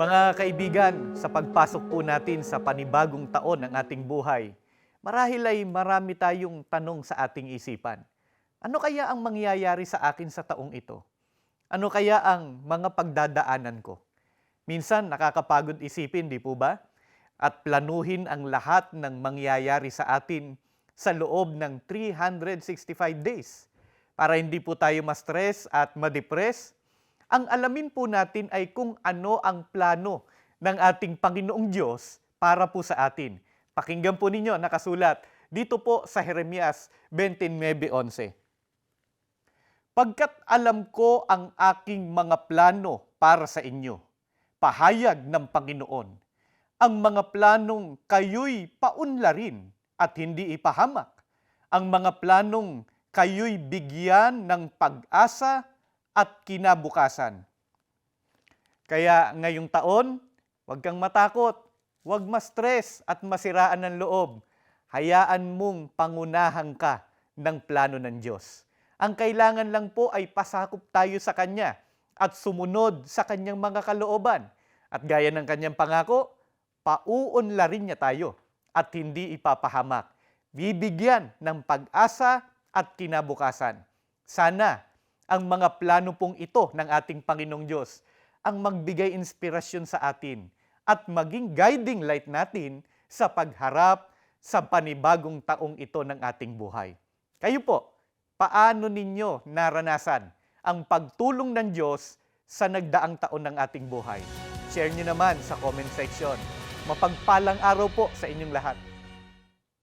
Mga kaibigan, sa pagpasok po natin sa panibagong taon ng ating buhay, marahil ay marami tayong tanong sa ating isipan. Ano kaya ang mangyayari sa akin sa taong ito? Ano kaya ang mga pagdadaanan ko? Minsan nakakapagod isipin, di po ba? At planuhin ang lahat ng mangyayari sa atin sa loob ng 365 days para hindi po tayo ma-stress at ma-depress. Ang alamin po natin ay kung ano ang plano ng ating Panginoong Diyos para po sa atin. Pakinggan po ninyo, nakasulat dito po sa Jeremias 29:11. Pagkat alam ko ang aking mga plano para sa inyo, pahayag ng Panginoon, ang mga planong kayo'y paunlarin at hindi ipahamak, ang mga planong kayo'y bigyan ng pag-asa at kinabukasan. Kaya ngayong taon, huwag kang matakot, huwag ma-stress at masiraan ng loob. Hayaan mong pangunahan ka ng plano ng Diyos. Ang kailangan lang po ay pasakop tayo sa Kanya at sumunod sa Kanyang mga kalooban. At gaya ng Kanyang pangako, pauunlarin niya tayo at hindi ipapahamak. Bibigyan ng pag-asa at kinabukasan. Sana ang mga plano pong ito ng ating Panginoong Diyos ang magbigay inspirasyon sa atin at maging guiding light natin sa pagharap sa panibagong taong ito ng ating buhay. Kayo po, paano ninyo naranasan ang pagtulong ng Diyos sa nagdaang taon ng ating buhay? Share nyo naman sa comment section. Mapagpalang araw po sa inyong lahat.